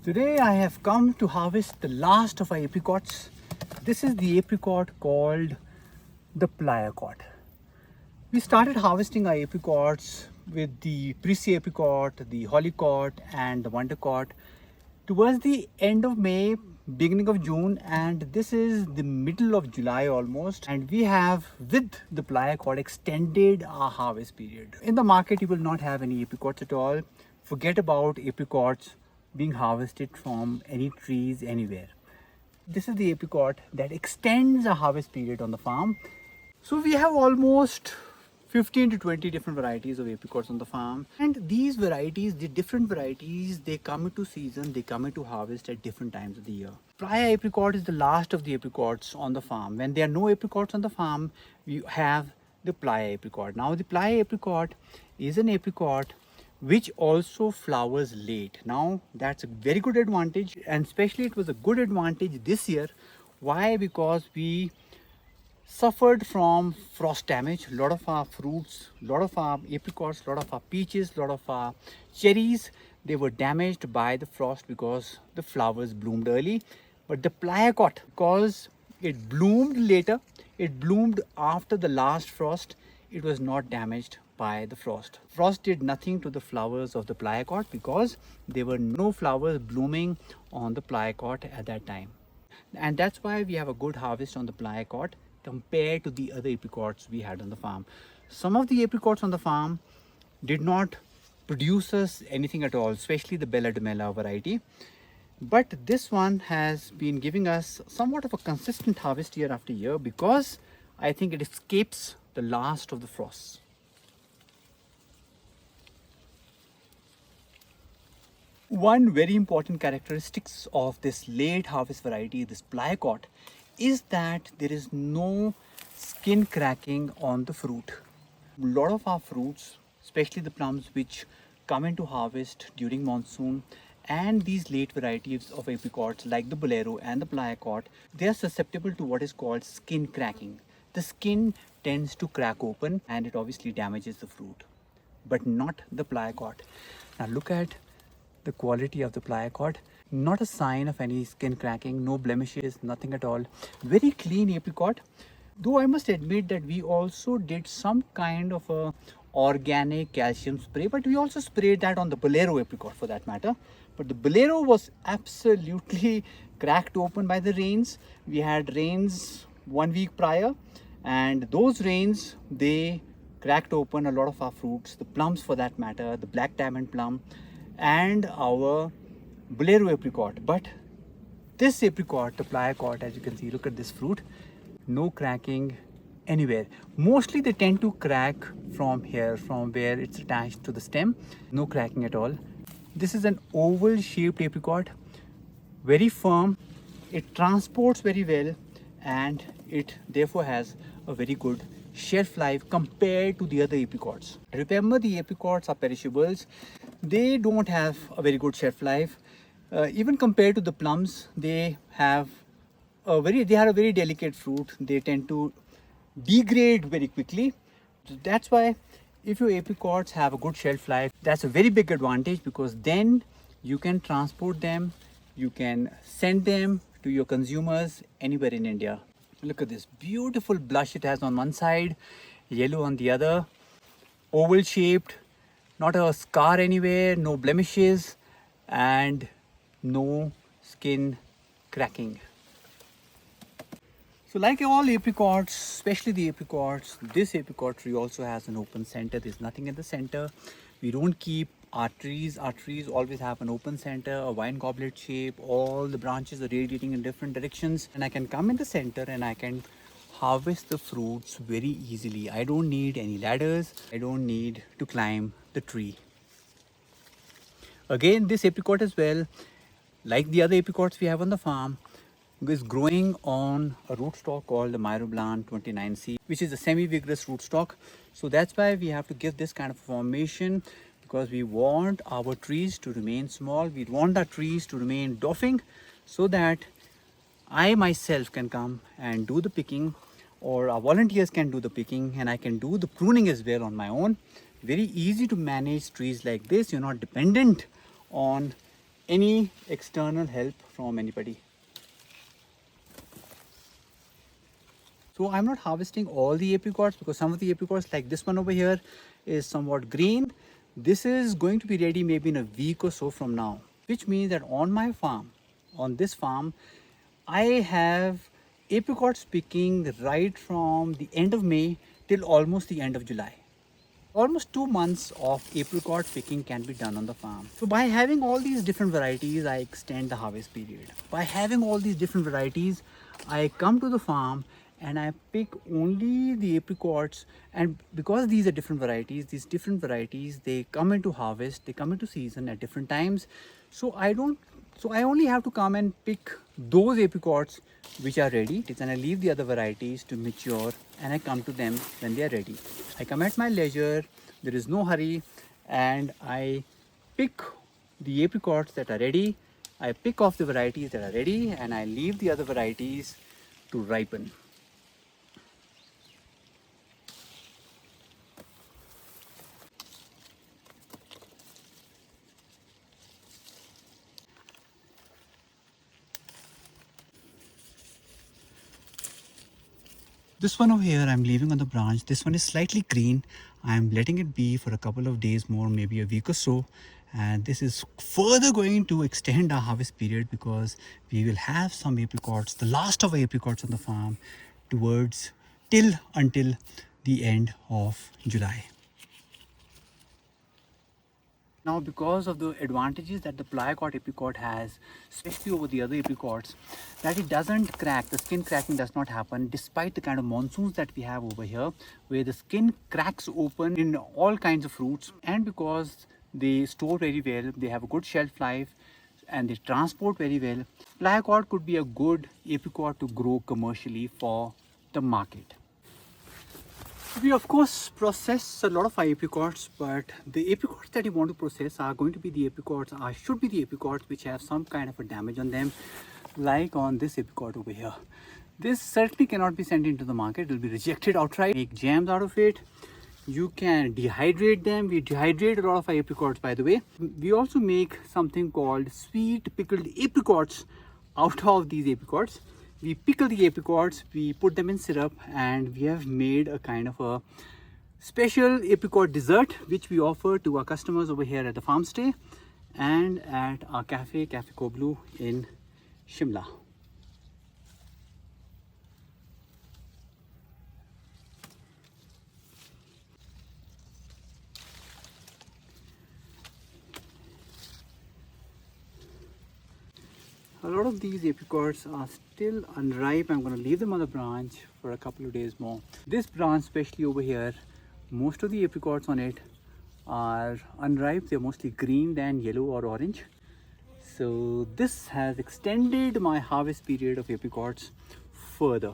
Today I have come to harvest the last of our apricots. This is the apricot called the Playa Cot. We started harvesting our apricots with the Prissy apricot, the Hollycot and the Wondercot towards the end of May, beginning of June, and this is the middle of July almost, and we have with the Playa Cot extended our harvest period. In the market you will not have any apricots at all. Forget about apricots being harvested from any trees anywhere. This is the apricot that extends a harvest period on the farm. So we have almost 15 to 20 different varieties of apricots on the farm, and these varieties, the different varieties, they come into season, they come into harvest at different times of the year. Playa apricot is the last of the apricots on the farm. When there are no apricots on the farm, we have the Playa apricot. Now the Playa apricot is an apricot which also flowers late. Now that's a very good advantage, and especially it was a good advantage this year. Why? Because we suffered from frost damage. A lot of our fruits, a lot of our apricots, a lot of our peaches, a lot of our cherries, they were damaged by the frost because the flowers bloomed early. But the Playa Cot, because it bloomed later, it bloomed after the last frost, it was not damaged by the frost. Frost did nothing to the flowers of the Playa Cot because there were no flowers blooming on the Playa Cot at that time. And that's why we have a good harvest on the Playa Cot compared to the other apricots we had on the farm. Some of the apricots on the farm did not produce us anything at all, especially the Bella Dumella variety. But this one has been giving us somewhat of a consistent harvest year after year because I think it escapes the last of the frosts. One very important characteristics of this late harvest variety, this Playa Cot, is that there is no skin cracking on the fruit. A lot of our fruits, especially the plums which come into harvest during monsoon, and these late varieties of apricots like the Bolero and the Playa Cot, they are susceptible to what is called skin cracking. The skin tends to crack open and it obviously damages the fruit, but not the Playa Cot. Now look at the quality of the Playa Cot. Not a sign of any skin cracking, no blemishes, nothing at all. Very clean apricot. Though I must admit that we also did some kind of a organic calcium spray, but we also sprayed that on the Bolero apricot for that matter. But the Bolero was absolutely cracked open by the rains. We had rains 1 week prior, and those rains, they cracked open a lot of our fruits, the plums for that matter, the black diamond plum and our Bolero apricot. But this apricot, the Playa Cot, as you can see, look at this fruit, no cracking anywhere. Mostly they tend to crack from here, from where it's attached to the stem. No cracking at all. This is an oval shaped apricot, very firm. It transports very well, and it therefore has a very good shelf life compared to the other apricots. Remember, the apricots are perishables. They don't have a very good shelf life. Even compared to the plums, they are a very delicate fruit. They tend to degrade very quickly. So that's why if your apricots have a good shelf life, that's a very big advantage, because then you can transport them, you can send them to your consumers anywhere in India. Look at this beautiful blush it has on one side, yellow on the other, oval shaped, not a scar anywhere, no blemishes, and no skin cracking. So like all apricots, especially the apricots, this apricot tree also has an open center. There's nothing in the center. We don't keep our trees always have an open center, a wine goblet shape. All the branches are radiating in different directions, and I can come in the center and I can harvest the fruits very easily. I don't need any ladders. I don't need to climb the tree. Again, this apricot as well, like the other apricots we have on the farm, is growing on a rootstock called the Myroblan 29C, which is a semi-vigorous rootstock. So that's why we have to give this kind of formation, because we want our trees to remain small. We want our trees to remain dwarfing, so that I myself can come and do the picking, or our volunteers can do the picking, and I can do the pruning as well on my own. Very easy to manage trees like this. You're not dependent on any external help from anybody. So I'm not harvesting all the apricots because some of the apricots like this one over here is somewhat green. This is going to be ready maybe in a week or so from now, which means that on my farm, on this farm, I have apricots picking right from the end of May till almost the end of July. Almost 2 months of apricot picking can be done on the farm. So by having all these different varieties, I extend the harvest period. By having all these different varieties, I come to the farm and I pick only the apricots. And because these are different varieties, they come into harvest, they come into season at different times. So I only have to come and pick those apricots which are ready, and I leave the other varieties to mature, and I come to them when they are ready. I come at my leisure, there is no hurry, and I pick the apricots that are ready. I pick off the varieties that are ready, and I leave the other varieties to ripen. This one over here I'm leaving on the branch. This one is slightly green. I'm letting it be for a couple of days more, maybe a week or so. And this is further going to extend our harvest period because we will have some apricots, the last of our apricots on the farm, towards until the end of July. Now, because of the advantages that the Playa Cot apricot has, especially over the other apricots, that it doesn't crack, the skin cracking does not happen despite the kind of monsoons that we have over here, where the skin cracks open in all kinds of fruits. And because they store very well, they have a good shelf life, and they transport very well, Playa Cot could be a good apricot to grow commercially for the market. We of course process a lot of our apricots, but the apricots that you want to process are going to be the apricots, should be the apricots which have some kind of a damage on them, like on this apricot over here. This certainly cannot be sent into the market, it will be rejected outright. Make jams out of it. You can dehydrate them. We dehydrate a lot of our apricots, by the way. We also make something called sweet pickled apricots out of these apricots. We pickle the apricots, we put them in syrup, and we have made a kind of a special apricot dessert which we offer to our customers over here at the farm stay and at our Cafe Koblu in Shimla. A lot of these apricots are still unripe. I'm going to leave them on the branch for a couple of days more. This branch, especially over here, most of the apricots on it are unripe. They're mostly green than yellow or orange. So this has extended my harvest period of apricots further.